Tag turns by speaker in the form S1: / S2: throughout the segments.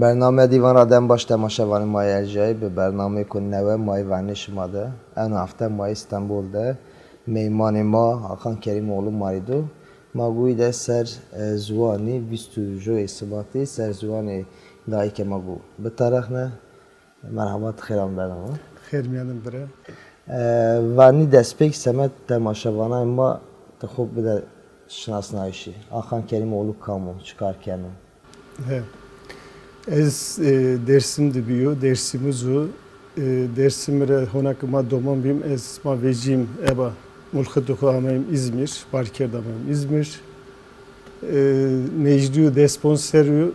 S1: برنامه دیوان آدم باش تماشاوانی مای جای به برنامه کن نوه مای ونش ماده این هفته مای استانبول ده میمان ما آخان کریم اولو ماریدو ما گوی ده سر زوانی ویستوجو اثباتی سر زوانی دایی که ما گو به طرح نه مرحبا خیرم برنامه
S2: خیر میانم بره
S1: وانی دسپیک سمت تماشاوانای ما تخوب بده شناسنایشی آخان کریم اولو کامو چکار کنم
S2: Ez Dersim dibiyo, Dersimizu, Dersimre honakıma domam bim, ez ma vecim eba mulkıdıku amayım İzmir, Barker'da amayım İzmir. Necdiyo desponseryo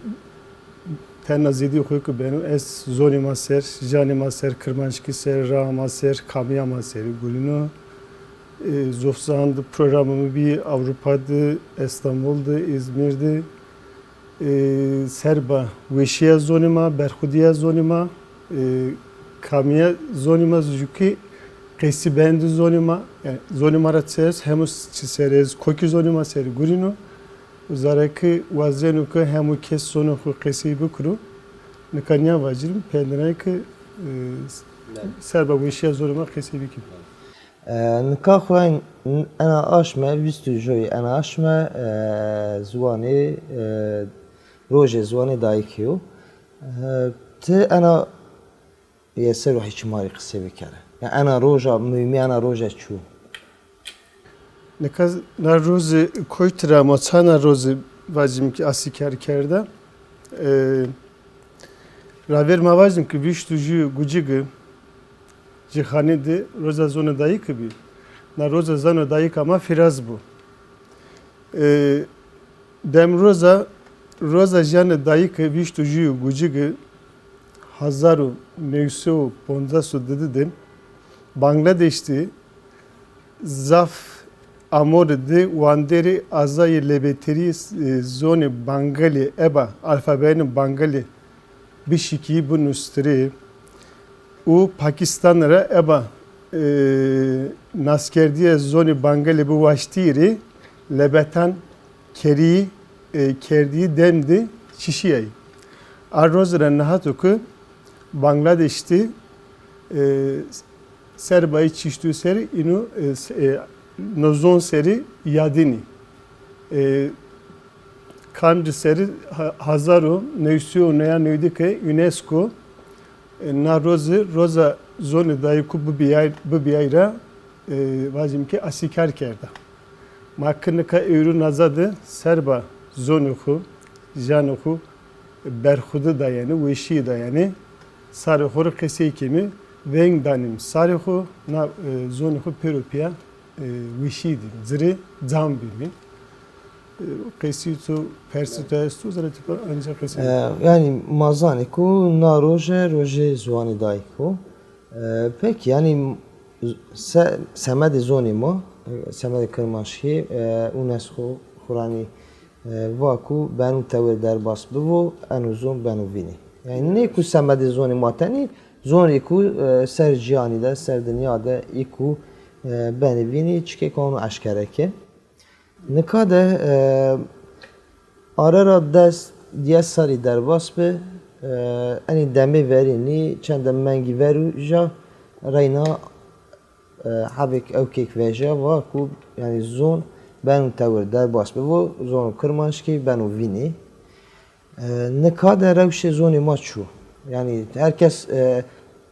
S2: tenna zedi okuyuku benim, ez zoni maser, jani maser, kırmançki ser, raha maser, kamiya maseri gulino. Zofzandı programımı bir Avrupa'da, İstanbul'da, İzmir'de. Serba Veşiya zonima, Berxudiya zonima, Kamiya zonima züki Qesi bendi zonima, yani zonima ratses hemus çiserez koki zonima seri gurino. Uzaraki vazenu ki hemu kes sonu ku qesi bukru. Nikanya vacirim pendine ki Serba Veşiya zonima qesi bikim.
S1: نکاح خواه انا آشمه ویستو جوی انا آشمه زوانی روژه زوانی دایکیو ته انا یه سر روحی چماری قصه بکره yani انا روژه مهمی انا روژه چو
S2: Nekaz na rozi koytra maçana rozi vazim ki asiker kerde. Raver mavazim ki viştu ju gucigi cihani de roza zona dayı gibi. Na roza zona dayı ama firaz bu. Dem roza jane dayı ki viştu ju gucigi hazaru nevsu ponzasu dedim. Bangladeş'ti zaf amordi wanderi azayı lebeteri zone bangali eba alfabenin bangali bir şiki bu nüstri u Pakistanlara eba naskerdiye zone bangali bu vaştiri lebetan keri kerdiği demdi şişiyay. Arrozra nahatuku Bangladeş'ti serbayı çiştü seri inu nozon seri yadini kandı seri hazaru nevsiyo neya nevdike UNESCO na roza zonu dayıku bu biyayra vazim ki asikar kerda makınıka euro nazadı serba zonuku januku berhudu dayanı veşi dayanı sarı horu kesi kimi Veng danim sarıhu na zonuhu perupiya vişidim zırı zambimi kesitu persituestu zaten ancak kesitu
S1: yani mazaniku na roje zuani dayku peki yani semedi zoni mo semedi kırmaşki UNESCO Kurani vaku benu tevil derbas bu enuzun benu vini yani ne ku semedi zoni matani زونی کو سر جیانی ده سر دنیا ده ایکو بنوینی چیکه کانو اشکره که نکاده آرارا دست دیه سری در باس به انی دمی ورینی چند منگی ورو جا رینا حبک اوکیک ویجا و کو یعنی زون بنو تور در باس به و زون کرمانشکی بنو وینی نکاده روش زونی ما چو yani herkes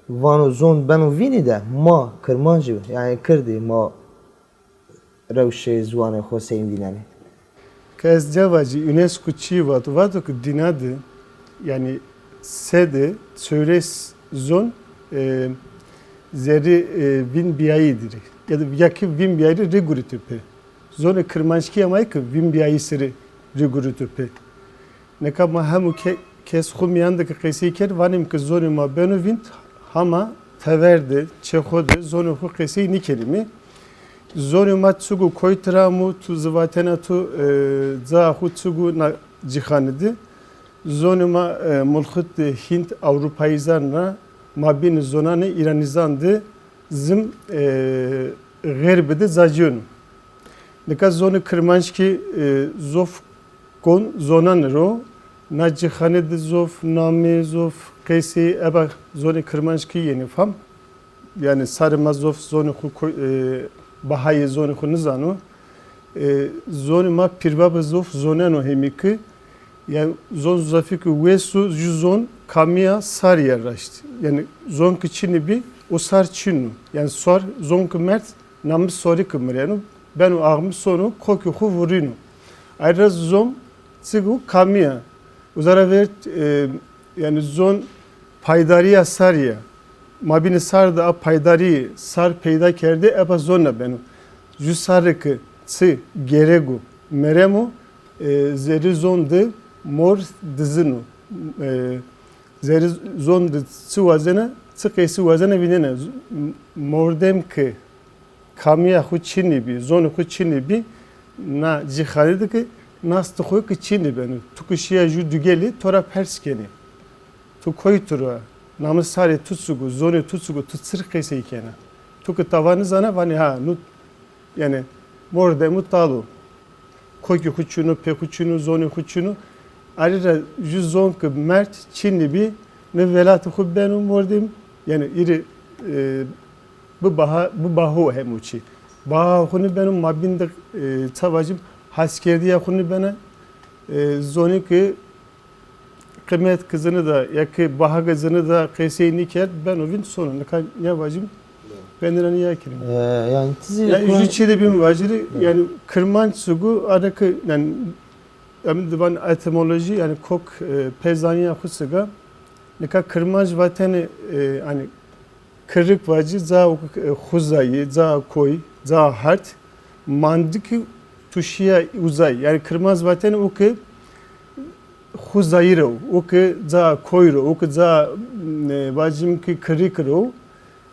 S1: vanu zon benu vini de ma kırmancı yani kırdı ma revşe zuane Hüseyin vinani.
S2: Kez cevacı UNESCO çivat vato ki dinadı yani sede söyles zon zeri vin biyayidir ya da yakı vin biyayi riguritype zone kırmançki ama ki vin biyayi seri riguritype ne kama hemu kes xumyandaki qesi ker vanim ki zoni ma benovint hama teverde çexode zoni xu qesi ni kelimi zoni ma tsugu koytramu tu zvatena tu za xu tsugu na cihanidi zoni ma mulkhut Hint Avrupayizanna ma bin zonane İranizandı zim gherbede zajon Nika zoni kırmançki zof kon zonanro na cihane de zof, name zof, kesi eba zoni Kırmançki yeni fam. Yani sarıma zof zoni ku bahayi zoni ku nizanu. Zoni ma pirbaba zof zoneno hemiki. Yani zon zafik vesu zon kamia sar yerraştı. Yani zon kıçını bir o sar çinu. Yani sor zon kımert namı sori kımır yani. Ben o ağımı sonu kokyu ku vurinu. Ayrıca zon tsigu kamia. Uzara vert yani zon paydariya sarya. Mabini sar da paydari sar peyda kerde eba zonna benu. Ju sarıkı tsi geregu meremu zeri zondu mor dizinu. Zeri zondu tsi vazena tsi kesi vazena vinene. Mordem ki kamia hu çini bi zonu hu çini bi na cihalidı ki nas tıkoy ki çini benu. Tukuşiya ju dügeli tora perskeni. Tu koy tura. Namı sari tutsugu, zonu tutsugu, tutsır kese ikene. Tuku tavanı zana vani ha, nu yani morde mutalu. Koyki huçunu, pe huçunu, zonu huçunu. Ayrıca yüz zonku mert Çinli bir ne velatı hubbenu mordim. Yani iri bu bahu hem uçi. Baha hunu benim mabinde tavacım haskerdiye hunu bana zonu ki kıymet kızını da yakı baha kızını da keseyini ker ben o gün sonunda ne vacım ben de ne yakirim.
S1: Yani tizi
S2: Yani ücretçide bir vaciri yani kırmanç sugu aradaki yani divan etimoloji yani kok pezaniya kusuga ne kadar kırmanç vatanı hani kırık vacı za huzayı za koy za hart mandiki tuşiya uzay yani kırmanç vatanı o ki Huzayro, o ki za koyro, o ki za vacim ki kırıkro,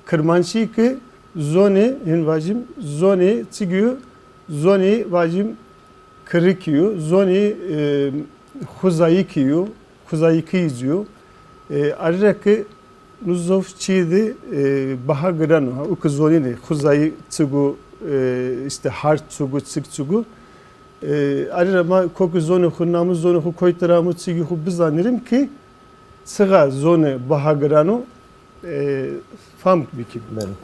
S2: kırmançı ki zone, yani vacim zone çıkıyor, zone vacim kırıkıyor, zone huzayı kiyor, huzayı kiyizyor. Ayrıca ki nuzof çiğdi baha grano, o ki zone ne, huzayı çıkıyor, işte hart çıkıyor, çıkıyor. Ayrıca ma koku zonu xunamı zonu xu koytaramı çigi xu bizanirim ki sığa zonu bahagrano fam bikim.
S1: بله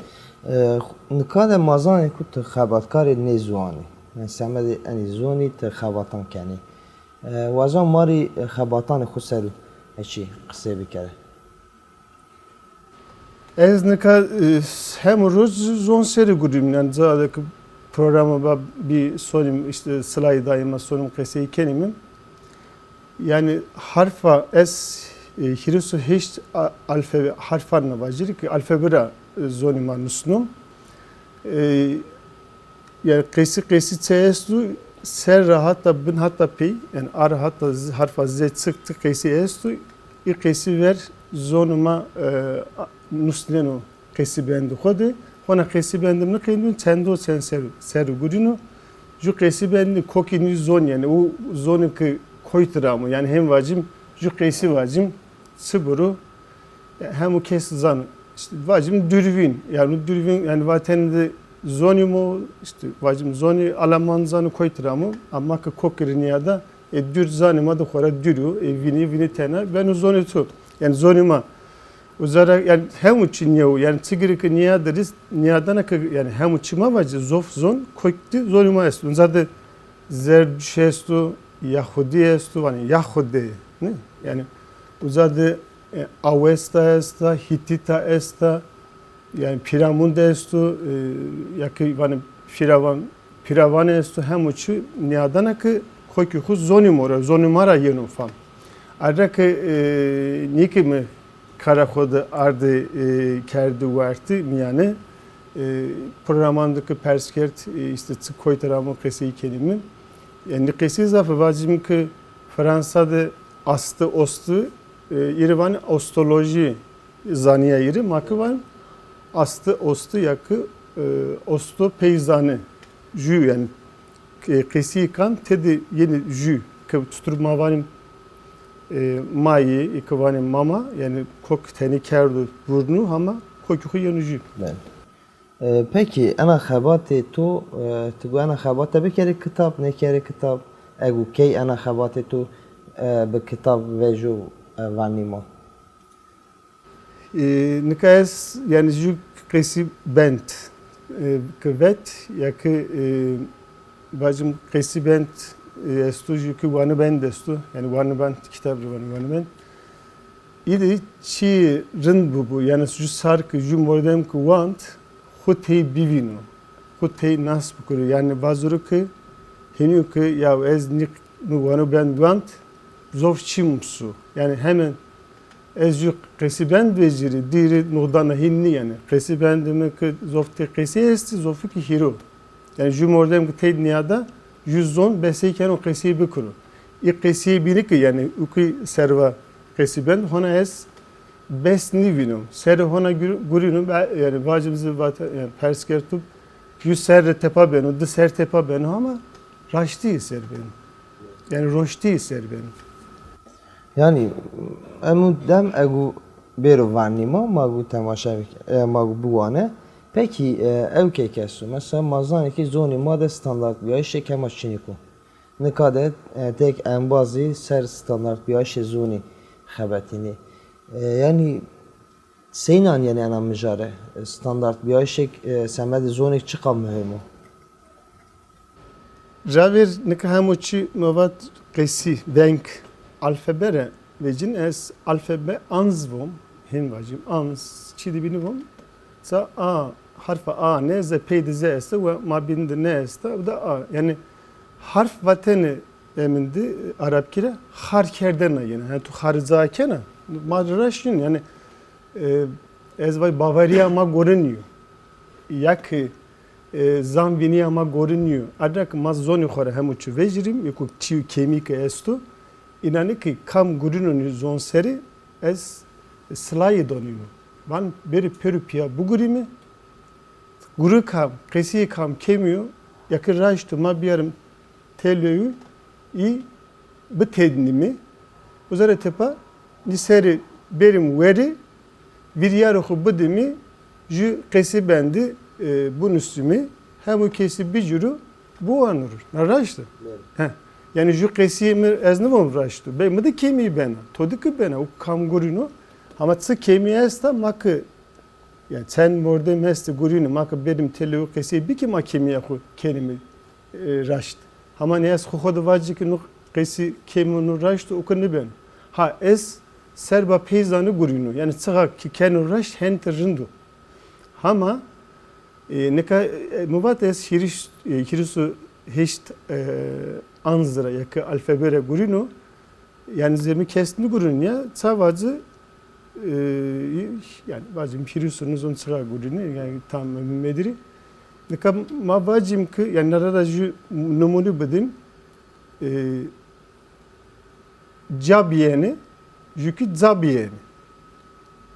S1: نکات مازن کت خبرکار نزوانی نسمه انی زونی ت خبرتان کنی وازان ماری خبرتان خسر هیچی قصه بکره
S2: Ez neka hem roz zon seri gurim yani zadaki programa bir sorum işte slide daima sorum keseyi kenimim. Yani harfa es hirisu hiç alfabe harfarna vaciri ki alfabera zonima nusnum. Yani kesi çestu ser hatta bin hatta pi yani ar hatta harfa z çıktı kesi estu kesi ver zonuma nusneno kesi bendu khode ona kesi bendim ne kendin çendo sen ser gurinu ju kesi bendi kokini zon yani o zonu ki koytramı yani hem vacim ju kesi vacim sıburu hem o kes zan işte vacim dürvin yani dürvin yani vatende zonimu işte vacim zoni alaman zanı koytramı ama ki kokirini ya da dür zanıma da khora dürü vini tena ben o zonu tu yani zonima uzara yani hem uçin yahu yani tigrik niye deriz niyadana ki yani hem uçima vacı zof zon koydu zonima estu zaten zerdüşestu Yahudi estu yani Yahudi ne yani uzadı Avesta esta Hittita esta yani Piramunda estu yakı yani Firavan estu hem uçu niyadana ki koyku zonimora zonimara yenu fam ayrıca ki niki mi Karakoda ardı kerdi vardı yani programandaki perskert işte koytaramı kesi kelime yani kesi zafı vacim ki Fransa'da astı ostu İrvan ostoloji zaniye yeri makıvan astı ostu yakı ostu peyzanı jü yani kesi kan tedi yeni jü ki tuturmavanim mayi ikvani mama yani kok teni kerdu burnu ama koku yanıcı.
S1: Peki ana xabatê to tu ana xabata bikere kitap ne kere kitap egu key ana xabatê to به کتاب ویژو وانیما
S2: Nikayes yani ju qesi bent kvet ya ki bacım qesi bent estu ju ki vanı bent estu yani vanı bent kitap vanı bent İdi çi rın bu yani ju sark ju mordem ki want hutey bivino hutey nas bukuru yani bazuru ki henü ki ya ez nik nu vanı bent want zov çimsu yani hemen ez ju qesi bent veciri diri nodana hinni yani qesi bendime ki zofte qesi esti zofu ki hiro yani ju mordem ki tey niyada yüzon beseyken o qesi bukuru İ qesi bini ki yani uki serva qesi bent hona ez bes nivinum ser hona gurinum yani vacibimizi yani perskertup ju ser tepa benu de ser tepa benu ama raşti ser benu yani roşti ser benu
S1: yani emu dem egu beru vanima magu temaşa magu buane peki ev kekesu mesela mazan ki zoni made standart bir şey kemaş çiniku ne kadar tek en bazı ser standart bir şey zoni xebetini yani seynan yani ana mijare standart bir şey semed zoni çıkan mühim
S2: Javir nika hamuçi movat qesi bank alfabere vecin es alfabe anzvom hin vacim anz çidi binivom sa a harfa a ne ze peyde ze este ve ma binde ne este bu da a yani harf vateni emindi Arap kire harkerden yani yani tu harzakena madraşın yani ez vay Bavaria ma görünüyor yak zanvini ma görünüyor adak ma zoni khore hamuçu vecrim yekuk çi kemik estu inanı ki kam gurunun zon seri ez slayı donuyor. Ben beri perupia bu gurimi guru kam qesi kam kemiyor yakın raştı ma biarım telöyu i bu tednimi uzara tepa niseri berim veri bir yarığı budimi ju qesi bendi bunun üstümü hem o kesi bir juru bu anurur. Raştı. He. Yani ju qesimi ez ne vom raştu. Be mıdı kemi bena. Todik bena o kam gurino. Ama tsı kemi esta makı yani sen morde mesti gurino makı benim telu qesi bir ki ma kemi yaku kelimi raşt. Ama ne es xoda vacı ki no qesi kemi no raştu o kan ben. Ha es serba peyzanı gurino. Yani tsı ki kenu raşt henterrindu. Ama neka muvat es hirisu heşt anzıra yakı alfabere gurino yani zemi kesni gurun ya savacı yani bacım pirisunuz on sıra gurino yani tam mediri ne kam ma bacım ki yani narada ju numunu bedim cabiyeni jükü zabiyeni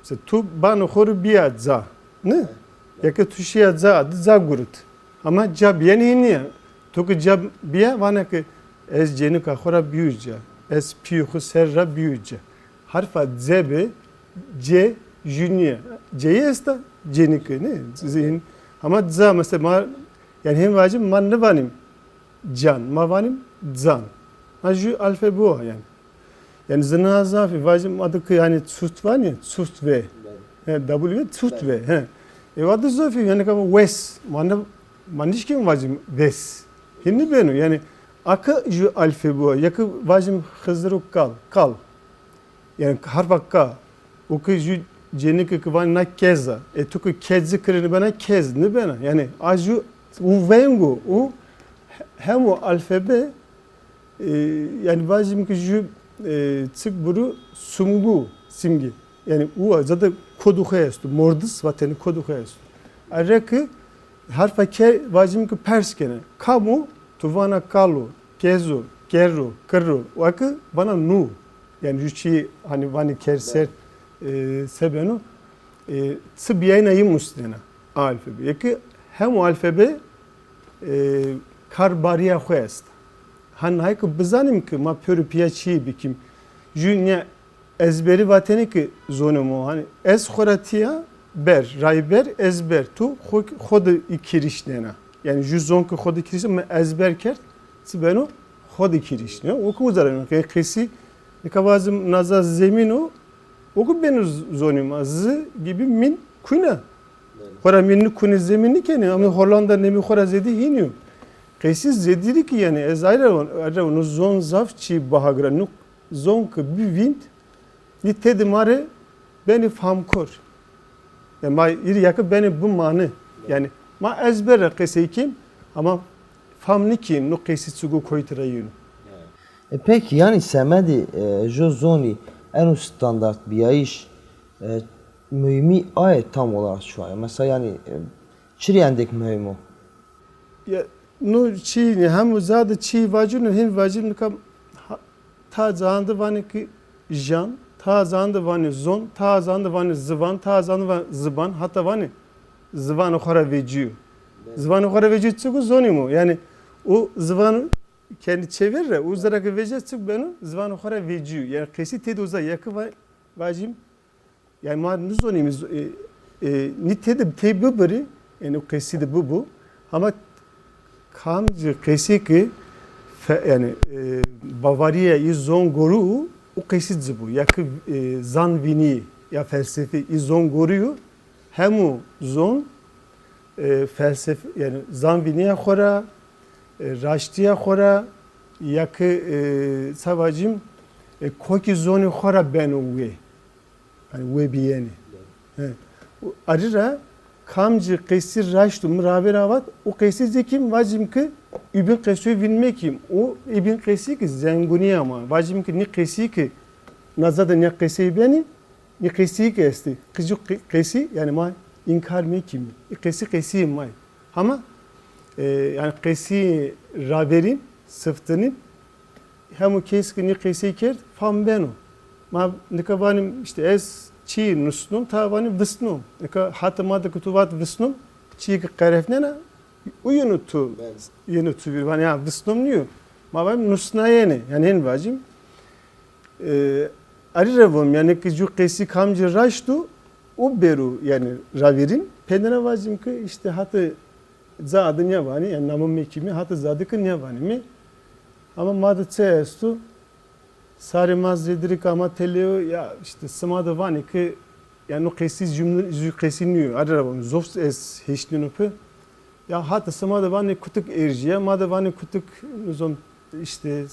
S2: se tu bana khoru biya za ne yakı tuşiya za adı za gurut ama cabiyeni niye Toku cab biya vana ki ez cenika khora büyüce ez piyuhu serra büyüce harfa zebe c junior c'ye esta cenika ne zihin ama za mesela yani hem vacim man ne vanim can ma vanim zan ha ju alfabe bu yani zına zafi vacim adı ki yani sust var ya sust ve w sust ve he adı zafi yani kama wes man hiç kim vacim wes Hindi benu yani akı ju alfabe bu yakı vacim hızırı kal yani harfa ka o ki ju cenik ki van na keza tuku kezi kırını bana kez ne bana yani aju u vengo u hem o alfabe yani vacim ki ju çık buru sumgu simgi yani u zaten kodu khayastu mordis vateni kodu khayastu araki harfa ke vacim ki pers gene kamu tuvana kalu kezu kerru kırru vakı bana nu yani juçi hani vani kerser sebenu sıbiyayna muslina alfabe yeki hem alfabe karbariya khwest han hayk bizanim ki ma pörüpiyaçi bikim junya ezberi vateni ki zonumu hani ez khoratiya ber rayber ezber tu khod ikirişnena yani juzon ki khod ikiriş me ezber kert sibeno khod ikirişne o ku zararın qesi Neka vazim naza zemin o ku benu zonima z gibi min kuna. Hora minni kuni zemini keni ama Hollanda nemi hora zedi hiniyor. Kaysiz zediri ki yani ez ayrı onu zon zaf çi bahagra nuk zon ki bir wind ni tedi mare beni famkor. Yani ma iri yakı beni bu manı yani ma ezbere kaysikim ama famni kim nuk kaysiz sugu koytırayın.
S1: Peki yani semedi jo zoni en standart biyayiş mühimi ayet tam olarak şu an. Mesela yani çiriyendek mühim o.
S2: Ya nu çi hem zade çi vacunu hem vacim kam ta zandı vani ki jan ta zandı vani zon ta zandı vani zıvan ta zandı vani zıban hatta vani zıvanı khara veciu. Zıvanı khara veciu çıkı zoni mu? Yani o zıvanı kendi çevirir o zarak vecet çık benu zıvanı khara veciu. Yani kesi tedi uza yakı vacim yani ma nu zonimiz ni tedi tebi biri yani o kesi de bu ama kamcı kesi ki yani Bavarya'yı zon goru o kesi bu yakı zan vini ya felsefi zon goruyor hem o zon felsefe yani zan viniye khora raştiye khora yakı savacım koki zonu khora ben uwe yani uwe biyeni arira kamcı kesi raştu muraber avat o kesi zekim vacim ki ibn kesi vinmekim o ibn kesi ki zenguni ama vacim ki ni kesi ki nazada ni kesi beni ni kesi ki esti kızı kesi yani ma inkar mekim kesi may ama yani kesi raverin sıftının hem o kesi ni kesi ker fam beno ma nikavanim işte ez çi nusnum tavani vısnum. Eka hatma da kutuvat vısnum çi karefnena uyunutu yenutu bir hani ya vısnum niyo. Ma ben nusnayene yani en vacim. Ariravom yani ki ju kesi kamcı raştu o beru yani raverin pedena vacim ki işte hatı zadı ne vani yani namım mekimi hatı zadı ki ne vani mi ama madı çestu Sari mazdirik ama teleo ya işte sımada vani ki yani o kesiz cümle zü kesiniyor. Arabam zofs es heştinupu. Ya hatta sımada vani kutuk erjiye mada vani kutuk nuzon işte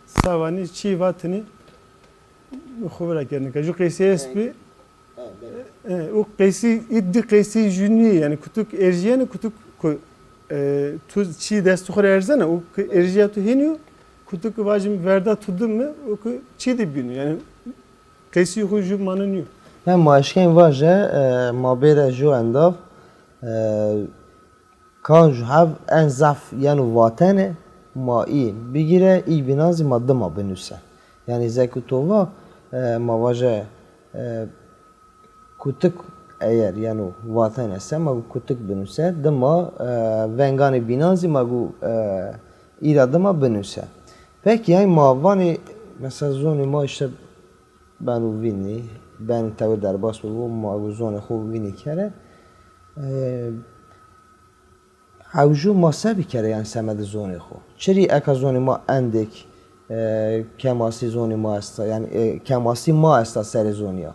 S2: savani çi vatını muhbara kendine. Kaju kesi espi o kesi iddi kesi jünni yani kutuk erjiye ne kutuk tuz çi destukhar erzene o erjiye tu heniyor. Kutuk vacim verda tudum mu o ki çidi binu yani kesi hucu manınıyor.
S1: Yani maaşken vaje mabere jo endav kan ju hav en zaf yani vatene ma iyi bigire iyi binazi madde ma benüse. Yani zekutova ma vaje kutuk eğer yani vatan ise ma kutuk benüse dema vengani binazi ma gu iradı ma benüse. Peki yani mavani mesela zoni ma işte ben u vini ben tavır derbas bu ma zoni xu vini kere havju masa bir kere yani semedi zoni xu. Çeri eka zoni ma endek kemasi zoni ma asta yani kemasi ma asta seri zoniya.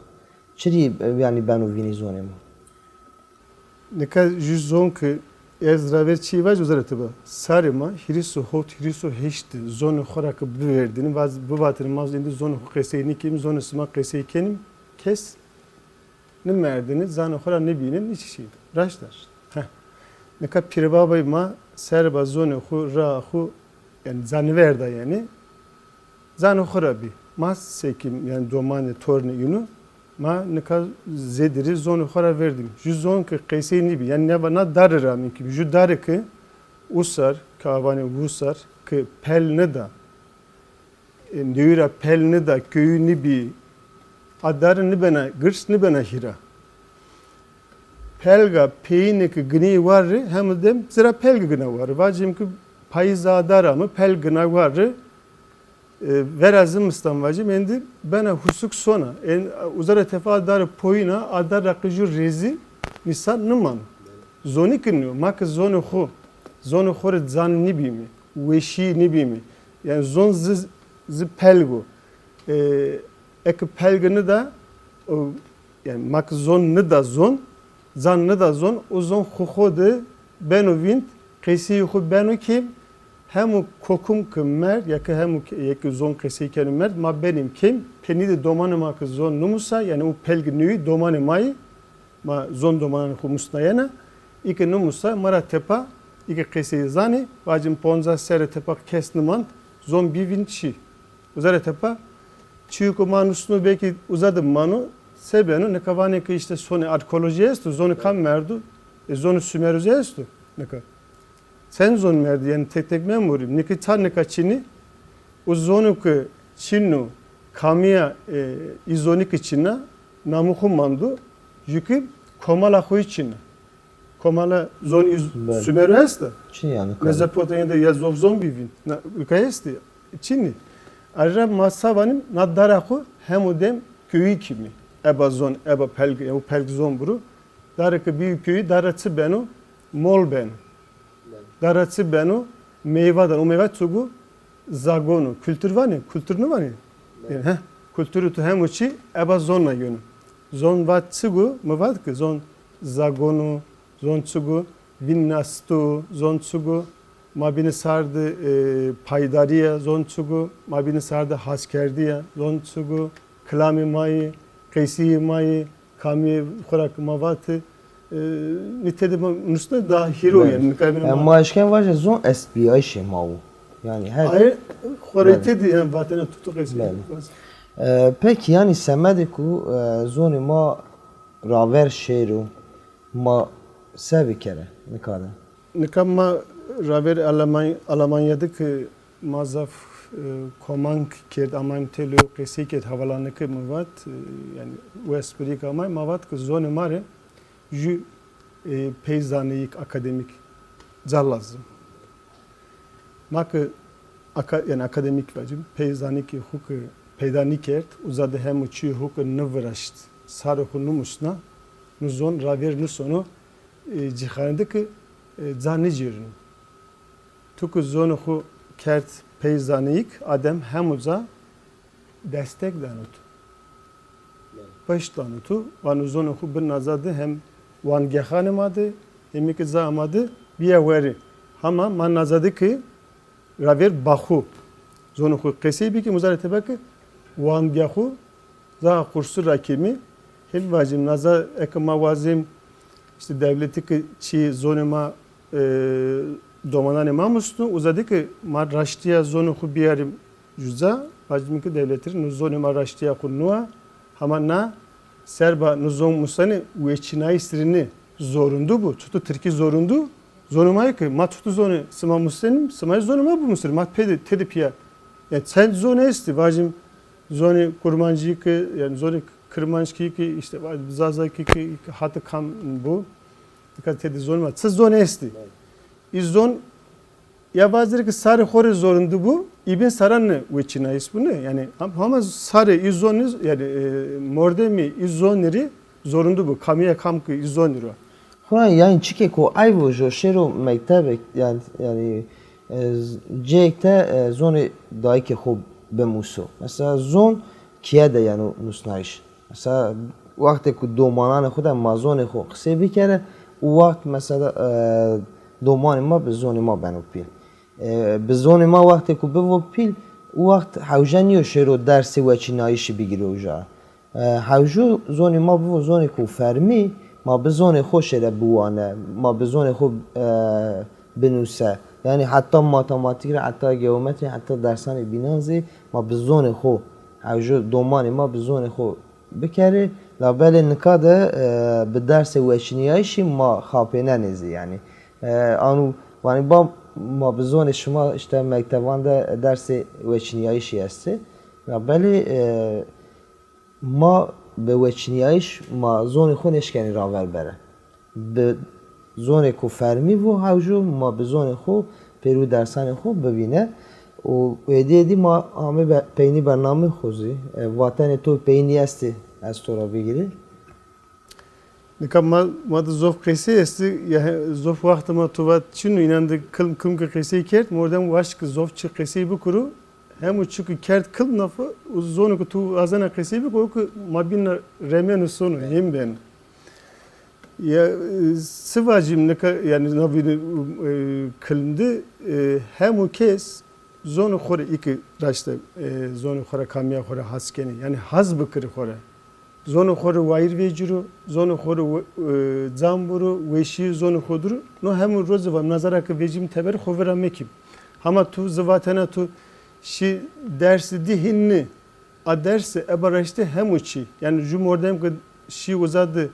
S1: Çeri yani ben u vini zoni ma.
S2: Neka yüz zon ki ezraver çi var uzaratı bu. Sarıma hirisu hot hirisu heşti zonu xorak bu verdiğini bu batırın mazlinde zonu keseyini kim zonu sma kesey kenim kes ne merdini zanu xora ne binin hiç şey. Raşlar. Neka pirbabay ma serba zonu xu ra xu yani zanverda yani zanu xora bi mas sekim yani domane torne yunu ma neka zediri zonu xora verdim. Ju zon ki keseyini bi yani ne bana darıra min ki ju darı ki usar kavani usar ki pel ne da neyra pel ne da köyünü bi adar ne bana gırs ne bana hira pelga peyni ki gni var hem de zira pelga gna var vacim ki payzadar mı pel gna var verazım istan vacim endi bana husuk sona en uzara tefadar poyna adar rakıcı rezi misal numan zoni kinyo mak zonu xu zonu xor zan nibi mi weşi nibi mi yani zon z pelgo ek pelgini da yani mak zon da zon zan da zon o zon xuxode beno vint qesi xu beno kim hemu kokum kemer ya ki hemu yek zon qesi kemer ma benim kim peni de domanı mak zon numusa yani o pelgini domanı mai ma zon domanı xu musnayana iki numusa mara tepa iki qesi zani vacim ponza sere tepa kesnimant zon bivinci uzare tepa Çiğko manusunu belki uzadım manu sebenu ne kavani ki işte sonu arkeoloji estu zonu kam merdu zonu sümerüze estu ne ka sen zon merdi yani tek memurim ne ki tan ne ka çini o zonu ki çinu kamia izonik içine namuhu mandu yükü komala koy içine komala zon sümerü estu
S1: Çin yani.
S2: Mezopotamya'da ya zon bivin ülkeyesti Çinli Arra masavanım nadaraku hemudem köyü kimi eba zon eba pelgi o pelgi zon buru daraka büyük köyü daratsı benu mol benu daratsı benu meyvadan o meyve tugu zagonu kültür var ne kültür ne var ne yani kültürü tu hem uçi eba zonna yönü zon vat tugu mı vat ki zon zagonu zon tugu vinnastu zon tugu Mabini sardı paydariya zonçugu, mabini sardı haskerdiya zonçugu, klami mayı, kaysi mayı, kami kurak mavatı nitedim nusna da hero yani.
S1: Ama aşken var ya zon SBI şey mavu. Yani her.
S2: Hayır, kuratedi yani vatana tutuk esi.
S1: Peki yani semedi ku zoni ma raver şehru ma sevi kere ne kadar?
S2: Ne kadar Raver Almanya'daki mazaf komank kert amayım telo kesi kert havalanı ki mavat yani West Amerika amayım mavat ki zone mare ju peyzaniyik akademik zallazım. Mak yani akademik vacim peyzanik huk peydani kert uzadı hem uçu huk nıvraşt sarı hunumusna nuzon raver nusonu cihanındaki zanicirin. Tuku zonu xu kert peyzaniyik adem hemuza destek danutu. Baş danutu vanu zonu xu bir nazadı hem van gehanemadı hem ki zamadı biya veri. Ama man nazadı ki raver baxu zonu xu qesi bi ki muzarete bak van gehu za kursu rakimi hem vacim naza ek mavazim işte devleti ki çi zonuma domanan imamustu uzadı ki mar raştiya zonu xu biyarim juza vacim ki devletlerin zonu mar raştiya kunnuğa hamanna serba nuzon musani ueçinay sirini zorundu bu tutu Türkiye zorundu zonumay ki ma tutu zonu sıma musenim sıma zonuma bu musir ma pedi terapiya yani sen zonu esti vacim zonu kurmancı ki yani zonu kırmançki ki işte zazaki ki hatı kam bu dikkat edin zonuma siz zonu esti İzon ya bazıları ki sarı xore zorundu bu İbn Saran ueçinayis bu ne yani ama sarı izoniz yani mordemi izoneri zorundu bu kamiye kamkı izoneri
S1: Xuran yani çike ko ayvo jo şero mektebe yani cekte zoni dayke xob bemuso mesela zon kiye de yani nusnayış mesela vakti ku domanan xuda mazon xo qse bir kere o vakt mesela domanı ma به زون ما بنو پیل به زون ما وقتی که به پیل او وقت حوجنی و شروع درسی و چینایشی بگیره اوجا حوجو زون ما به زون کو فرمی ما به زون خوش را بوانه ما به زون خو بنوسه یعنی حتی ماتماتیک را حتی گیومتری حتی درسان بینازی ما به زون خو حوجو دومانی ما به زون خو بکره لابد نکاده به درس و چینایشی ما خاپینه نیزی یعنی آنو وانی با ما به زون شما işte mektebanda dersi veçiniyayişi است ولی ما به وچنیایش ما زون خونش کنی راول بره به زون کو فرمی و هاوجو ما به زون خو پیرو درسان خو ببینه و ایدی ما همه پینی برنامه خوزی وطن تو پینی هستی از تو را بگیری
S2: Nikam ma da zof qesi esti ya zof vaqtma tuvat çinu inandı kılm kılm qesi kert mordem vaşk zof çi qesi bu kuru Hem çünkü kert kıl nafı zonu ku tu azana qesi bi ko mabin remen sonu hem ben. Ya sıvacım ne yani navini kılındı hem o kes zonu xore iki raşta zonu xore kamya xore haskeni yani haz bıkır xore. Zonu xore vayir vecuru zonu xore zamburu veşi zonu xoduru no hem rozu var nazara ki vecim teber xovera mekim. Ama tu zıvatena tu şi dersi dihinni a dersi ebaraşte hem uçi yani cumhurdayım ki şi uzadı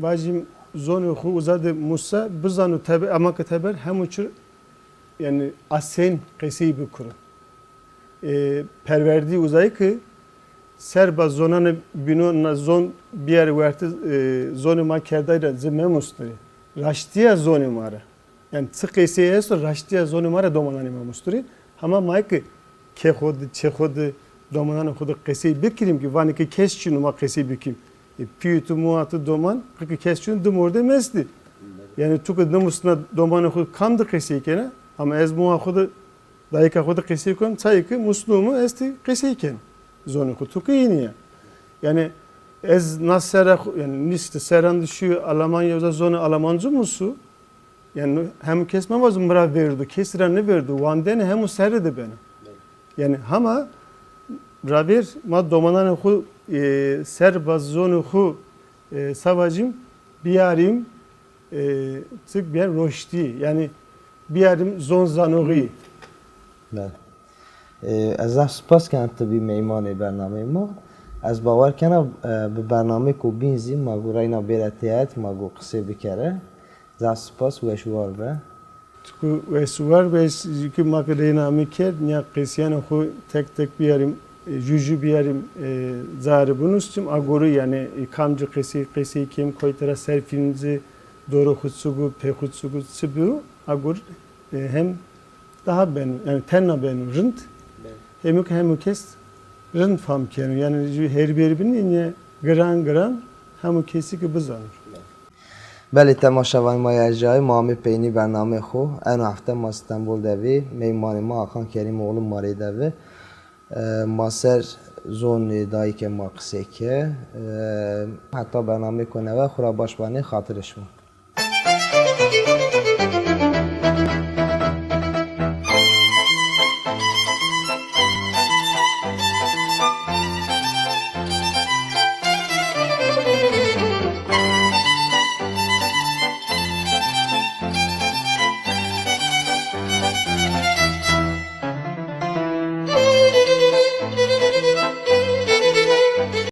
S2: vacim zonu xu uzadı Musa bizanu teber ama ki teber hem uçur yani asen qesi bi kuru perverdi uzay ki serba zonanı bino na zon bir yer verti zonu ma kerdayra zime musturi raştiya zonu mara yani sıkıysa eso raştiya zonu mara domanani ma musturi ama mayki ke xod çe xod domanani xod qesi bikirim ki vani ki kesçinu ma qesi bikim piyutu muatı doman ki kesçinu dumurde mesdi yani tuku dumusna domanı xod kandı qesi kene ama ez muha xod dayka xod qesi kon sayki muslumu esti qesi ken zonu kutuku yine yani ez nasera yani niste seran düşüyor Almanya zonu Almanca musu yani hem kesme var zumra verdi kesiren ne verdi vanden hem o serdi bana yani ama raber ma domanan hu ser zonu hu savacım biyarim sık bir roşti yani biyarim zon zanogi
S1: بله از سپاس کنم تو بی میمان برنامه ما از باور کنم به برنامه کو بینزی ما گو رینا بیرتیت ما گو قصه بکره از سپاس و اشوار به
S2: و سوار به که ما که رینا میکرد نیا قصیان خو tek tek بیاریم جوجو بیاریم زار بنوستیم agoro yani kamcı qesi kim koytara ser filmzi doğru xutsugu pe xutsugu sibu agor hem daha ben yani tenna ben rınt hem kes rınt fam kenu yani her birbirinin yine gran hem kesi ki bizanır.
S1: بله تماشاوان ما یرجای ما می پینی برنامه خو این هفته ما استانبول دوی میمان ما آخان کریم oğlu ماری دوی ما سر زون دایی که ما قصه که حتی برنامه کنه و خورا باشبانی خاطرش ما